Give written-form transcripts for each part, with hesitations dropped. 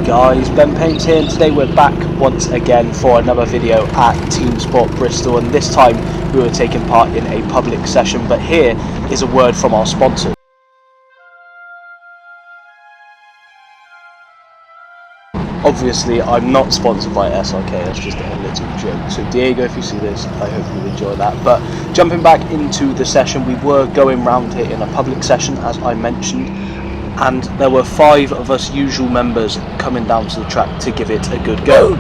Guys, Ben Paints here, and today we're back once again for another video at Teamsport Bristol, and this time we were taking part in a public session, but here is a word from our sponsor. Obviously I'm not sponsored by SRK, that's just a little joke. So Diego, if you see this, I hope you enjoy that. But jumping back into the session, we were going round here in a public session, as I mentioned, and there were 5 of us usual members coming down to the track to give it a good go.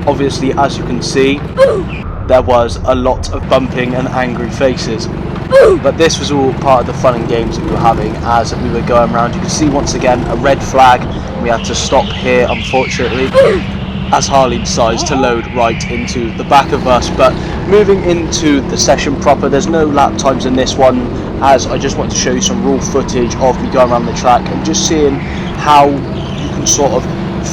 Obviously, as you can see, there was a lot of bumping and angry faces, but this was all part of the fun and games that we were having as we were going around. You can see once again a red flag, and we had to stop here unfortunately as Harley decides to load right into the back of us. But moving into the session proper, there's no lap times in this one, as I just want to show you some raw footage of me going around the track and just seeing how you can sort of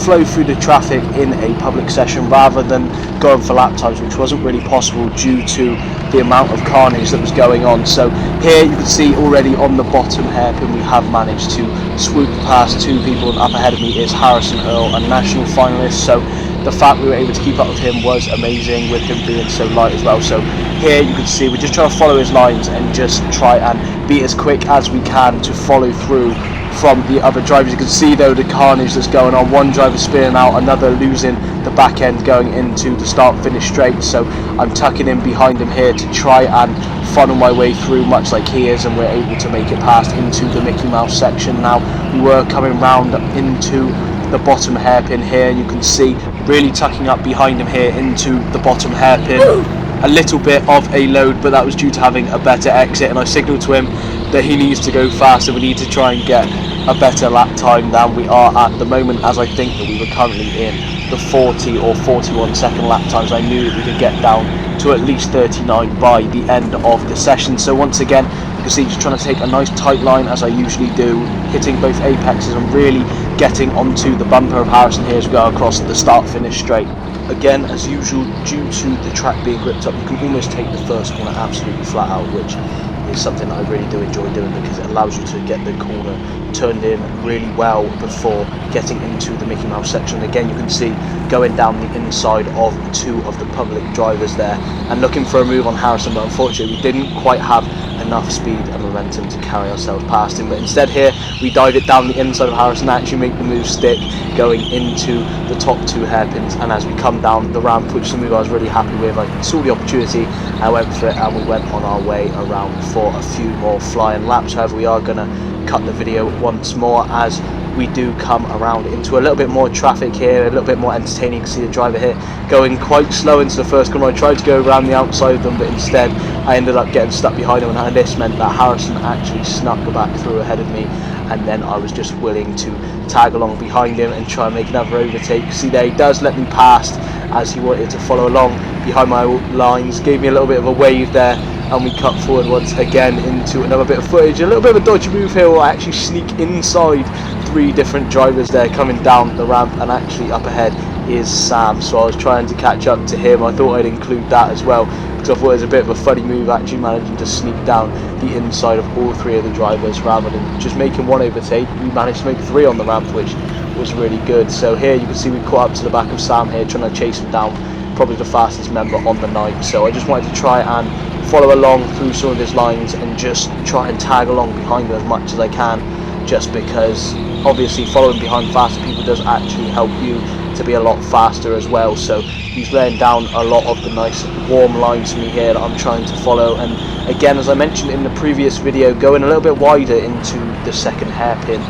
flow through the traffic in a public session rather than going for lap times, which wasn't really possible due to the amount of carnage that was going on. So here you can see already on the bottom hairpin we have managed to swoop past 2 people, and up ahead of me is Harrison Earl, a national finalist. So the fact we were able to keep up with him was amazing, with him being so light as well. So here you can see we're just trying to follow his lines and just try and be as quick as we can to follow through from the other drivers. You can see though the carnage that's going on. One driver spinning out, another losing the back end going into the start finish straight. So I'm tucking in behind him here to try and funnel my way through much like he is, and we're able to make it past into the Mickey Mouse section. Now we were coming round into the bottom hairpin here, and you can see really tucking up behind him here into the bottom hairpin. A little bit of a load, but that was due to having a better exit, and I signalled to him that he needs to go faster. We need to try and get a better lap time than we are at the moment, as I think that we were currently in the 40 or 41 second lap times. I knew that we could get down to at least 39 by the end of the session. So once again, you can see just trying to take a nice tight line as I usually do, hitting both apexes and really getting onto the bumper of Harrison here as we go across the start finish straight. Again, as usual, due to the track being gripped up, you can almost take the first corner absolutely flat out, which is something that I really do enjoy doing, because it allows you to get the corner turned in really well before getting into the Mickey Mouse section. Again, you can see going down the inside of 2 of the public drivers there and looking for a move on Harrison, but unfortunately we didn't quite have enough speed and momentum to carry ourselves past him. But instead here we dive it down the inside of Harrison, actually make the move stick going into the top 2 hairpins, and as we come down the ramp, which is a move I was really happy with, I saw the opportunity, I went for it, and we went on our way around for a few more flying laps. However, we are going to cut the video once more as we do come around into a little bit more traffic here, a little bit more entertaining. You can see the driver here going quite slow into the first corner. I tried to go around the outside of them, but instead I ended up getting stuck behind him, and this meant that Harrison actually snuck back through ahead of me, and then I was just willing to tag along behind him and try and make another overtake. See there, he does let me past as he wanted to follow along behind my lines, gave me a little bit of a wave there, and we cut forward once again into another bit of footage. A little bit of a dodgy move here where I actually sneak inside 3 different drivers there coming down the ramp, and actually up ahead is Sam, so I was trying to catch up to him. I thought I'd include that as well, because I thought it was a bit of a funny move actually managing to sneak down the inside of all 3 of the drivers rather than just making 1 overtake. We managed to make 3 on the ramp, which was really good. So here you can see we caught up to the back of Sam here, trying to chase him down, probably the fastest member on the night. So I just wanted to try and follow along through some of his lines and just try and tag along behind him as much as I can, just because obviously following behind faster people does actually help you to be a lot faster as well. So he's laying down a lot of the nice warm lines for me here that I'm trying to follow, and again, as I mentioned in the previous video, going a little bit wider into the second hairpin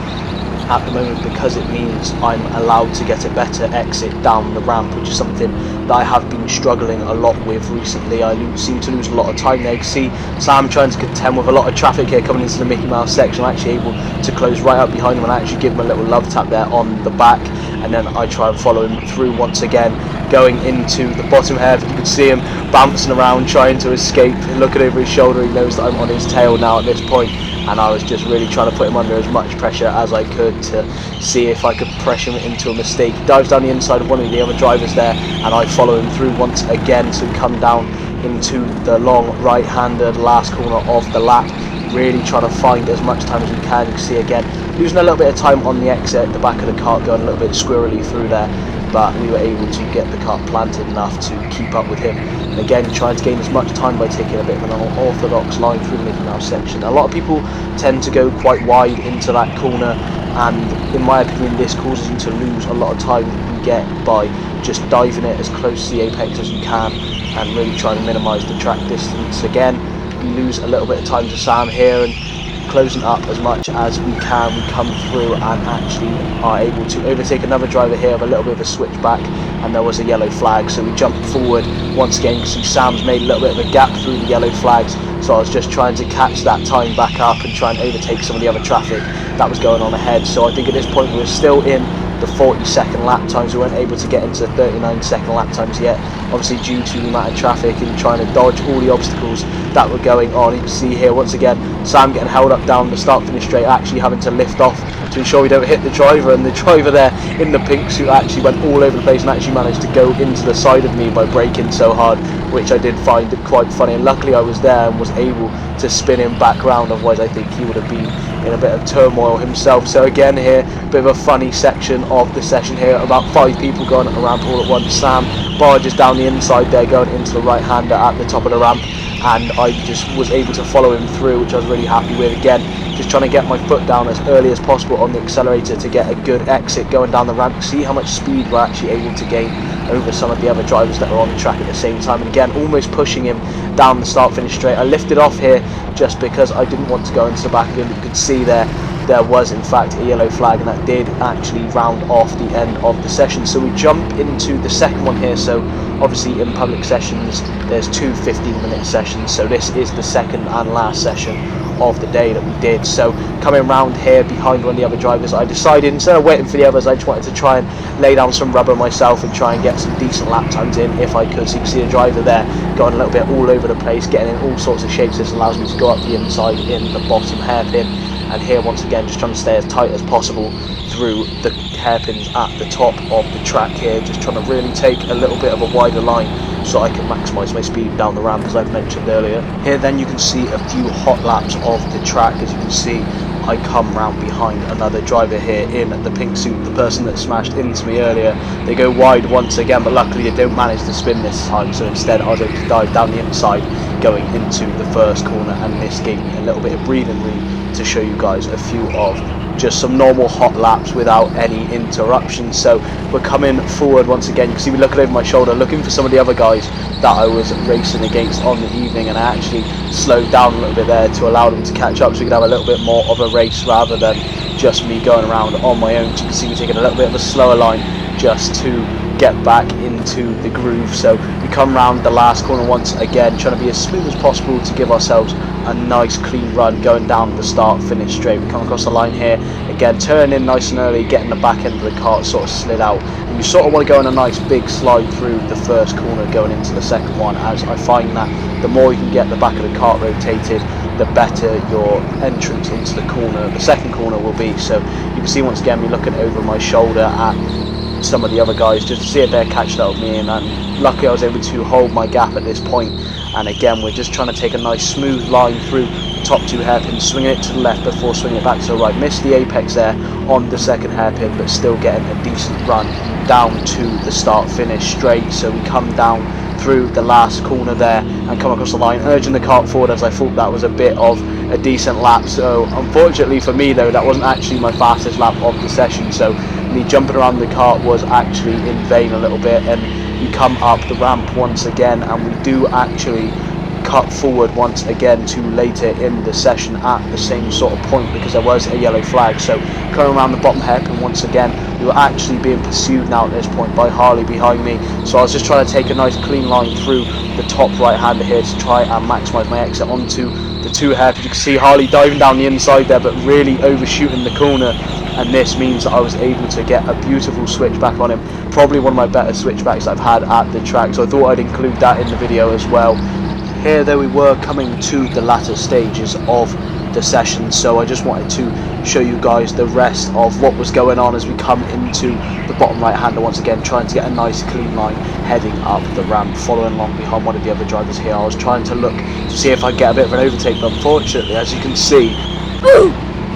at the moment, because it means I'm allowed to get a better exit down the ramp, which is something that I have been struggling a lot with recently. I seem to lose a lot of time there. You can see Sam trying to contend with a lot of traffic here coming into the Mickey Mouse section. I'm actually able to close right up behind him and actually give him a little love tap there on the back, and then I try and follow him through once again going into the bottom hairpin. You can see him bouncing around trying to escape, looking over his shoulder. He knows that I'm on his tail now at this point, and I was just really trying to put him under as much pressure as I could to see if I could pressure him into a mistake. He dives down the inside of one of the other drivers there, and I follow him through once again to come down into the long right-handed last corner of the lap, really trying to find as much time as we can. You can see again losing a little bit of time on the exit, the back of the kart going a little bit squirrely through there, but we were able to get the kart planted enough to keep up with him. And again, trying to gain as much time by taking a bit of an unorthodox line through the Mickey Mouse section. A lot of people tend to go quite wide into that corner, and in my opinion this causes you to lose a lot of time that you get by just diving it as close to the apex as you can and really trying to minimise the track distance. Again, we lose a little bit of time to Sam here, and closing up as much as we can, we come through and actually are able to overtake another driver here with a little bit of a switchback, and there was a yellow flag, so we jump forward once again. You can see Sam's made a little bit of a gap through the yellow flags, so I was just trying to catch that time back up and try and overtake some of the other traffic that was going on ahead. So I think at this point we were still in the 40-second lap times. We weren't able to get into 39-second lap times yet, obviously due to the amount of traffic and trying to dodge all the obstacles that were going on. You can see here once again Sam getting held up down the start finish straight, actually having to lift off to ensure we don't hit the driver, and the driver there in the pink suit actually went all over the place and actually managed to go into the side of me by braking so hard, which I did find quite funny, and luckily I was there and was able to spin him back round, otherwise I think he would have been in a bit of turmoil himself. So again here, a bit of a funny section of the session here, about 5 people going around all at once. Sam barges down the inside there going into the right hander at the top of the ramp, and I just was able to follow him through, which I was really happy with. Again, just trying to get my foot down as early as possible on the accelerator to get a good exit going down the ramp, see how much speed we're actually able to gain over some of the other drivers that are on the track at the same time, and again almost pushing him down the start finish straight. I lifted off here just because I didn't want to go into the back of him. You could see there was in fact a yellow flag, and that did actually round off the end of the session. So we jump into the second one here. So obviously in public sessions there's 2 15-minute sessions, so this is the second and last session of the day that we did. So coming round here behind one of the other drivers, I decided instead of waiting for the others, I just wanted to try and lay down some rubber myself and try and get some decent lap times in if I could. So you can see the driver there going a little bit all over the place, getting in all sorts of shapes. This allows me to go up the inside in the bottom hairpin, and here once again just trying to stay as tight as possible through the hairpins at the top of the track here, just trying to really take a little bit of a wider line so I can maximise my speed down the ramp, as I've mentioned earlier. Here then you can see a few hot laps of the track. As you can see, I come round behind another driver here in the pink suit, the person that smashed into me earlier. They go wide once again, but luckily they don't manage to spin this time, so instead I was able to dive down the inside going into the first corner, and this gave me a little bit of breathing room to show you guys a few of just some normal hot laps without any interruptions. So we're coming forward once again. You can see me looking over my shoulder, looking for some of the other guys that I was racing against on the evening, and I actually slowed down a little bit there to allow them to catch up so we could have a little bit more of a race rather than just me going around on my own. So you can see me taking a little bit of a slower line just to get back into the groove. So we come round the last corner once again, trying to be as smooth as possible to give ourselves a nice clean run going down the start finish straight. We come across the line here again, turning in nice and early, getting the back end of the kart sort of slid out, and you sort of want to go on a nice big slide through the first corner going into the second one, as I find that the more you can get the back of the kart rotated, the better your entrance into the corner, the second corner, will be. So you can see once again me looking over my shoulder at some of the other guys just to see if they're catching up with me, and luckily I was able to hold my gap at this point. And again, we're just trying to take a nice smooth line through the top 2 hairpins, swinging it to the left before swinging it back to the right. Missed the apex there on the second hairpin, but still getting a decent run down to the start finish straight. So we come down through the last corner there and come across the line, urging the kart forward, as I thought that was a bit of a decent lap. So unfortunately for me though, that wasn't actually my fastest lap of the session, so me jumping around the kart was actually in vain a little bit. And we come up the ramp once again, and we do actually cut forward once again to later in the session at the same sort of point, because there was a yellow flag. So coming around the bottom hairpin once again, we were actually being pursued now at this point by Harley behind me, so I was just trying to take a nice clean line through the top right hander here to try and maximise my exit onto the 2 hairpins. You can see Harley diving down the inside there, but really overshooting the corner, and this means that I was able to get a beautiful switchback on him, probably one of my better switchbacks I've had at the track, so I thought I'd include that in the video as well. Here though we were coming to the latter stages of the session, so I just wanted to show you guys the rest of what was going on as we come into the bottom right hander once again, trying to get a nice clean line heading up the ramp, following along behind one of the other drivers here. I was trying to look to see if I get a bit of an overtake, but unfortunately, as you can see,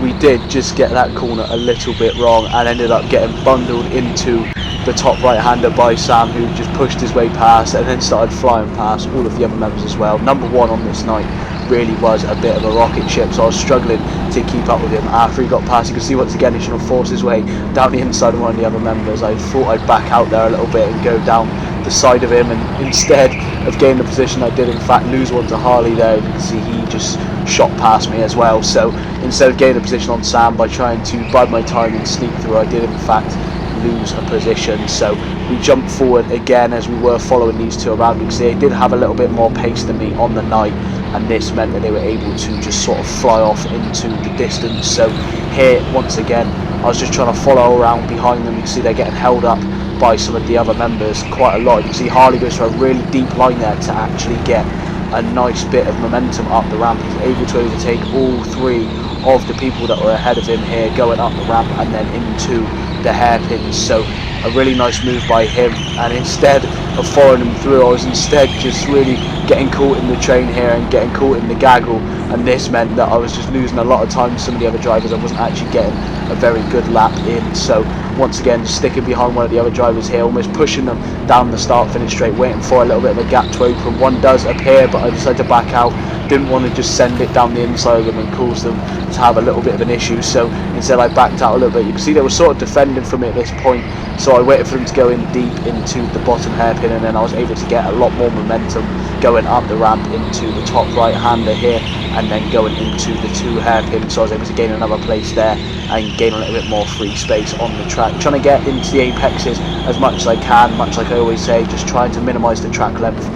we did just get that corner a little bit wrong and ended up getting bundled into the top right-hander by Sam, who just pushed his way past and then started flying past all of the other members as well. Number one on this night really was a bit of a rocket ship, so I was struggling to keep up with him. After he got past, you can see once again he's trying to force his way down the inside of one of the other members. I thought I'd back out there a little bit and go down the side of him, and instead of gaining the position, I did in fact lose one to Harley there. You can see he just shot past me as well, so instead of gaining a position on Sam by trying to bide my time and sneak through, I did in fact lose a position. So we jumped forward again as we were following these two around. You can see they did have a little bit more pace than me on the night, and this meant that they were able to just sort of fly off into the distance. So here once again I was just trying to follow around behind them. You can see they're getting held up by some of the other members quite a lot. You can see Harley goes for a really deep line there to actually get a nice bit of momentum up the ramp. He's able to overtake all three of the people that were ahead of him here, going up the ramp and then into the hairpins. So a really nice move by him, and instead of following him through, I was instead just really getting caught in the train here and getting caught in the gaggle, and this meant that I was just losing a lot of time to some of the other drivers. I wasn't actually getting a very good lap in. So once again just sticking behind one of the other drivers here, almost pushing them down the start finish straight, waiting for a little bit of a gap to open. One does appear, but I decided to back out. Didn't want to just send it down the inside of them and cause them to have a little bit of an issue, so instead I backed out a little bit. You can see they were sort of defending from it at this point, so I waited for them to go in deep into the bottom hairpin, and then I was able to get a lot more momentum going up the ramp into the top right hander here and then going into the two hairpins. So I was able to gain another place there and gain a little bit more free space on the track, trying to get into the apexes as much as I can, much like I always say, just trying to minimise the track length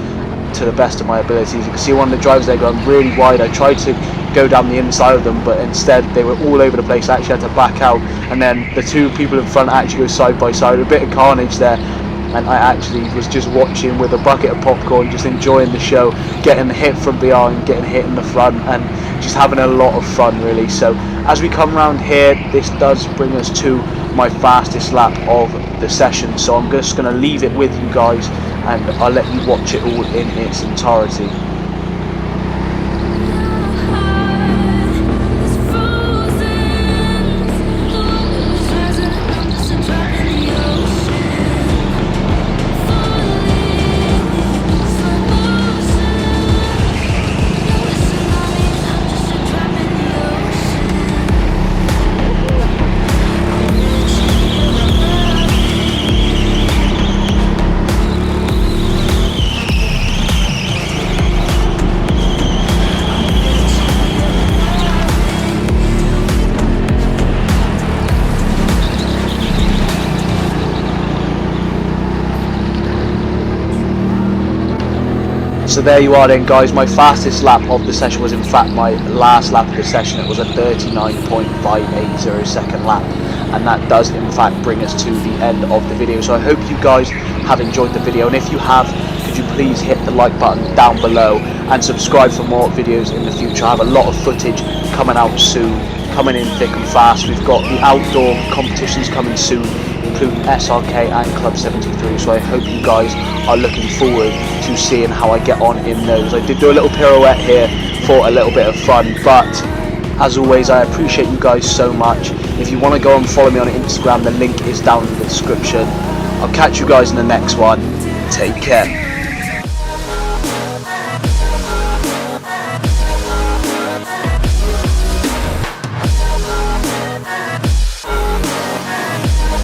to the best of my abilities. You can see one of the drivers there going really wide. I tried to go down the inside of them, but instead they were all over the place. I actually had to back out, and then the two people in front actually go side by side. A bit of carnage there, and I actually was just watching with a bucket of popcorn, just enjoying the show, getting hit from behind, getting hit in the front, and just having a lot of fun really. So as we come around here, this does bring us to my fastest lap of the session, so I'm just going to leave it with you guys and I'll let you watch it all in its entirety. So there you are then guys, my fastest lap of the session was in fact my last lap of the session. It was a 39.580 second lap, and that does in fact bring us to the end of the video. So I hope you guys have enjoyed the video, and if you have, could you please hit the like button down below and subscribe for more videos in the future. I have a lot of footage coming out soon, coming in thick and fast. We've got the outdoor competitions coming soon, including SRK and Club 73, so I hope you guys are looking forward to seeing how I get on in those. I did do a little pirouette here for a little bit of fun, but as always I appreciate you guys so much. If you want to go and follow me on Instagram, the link is down in the description. I'll catch you guys in the next one. Take care.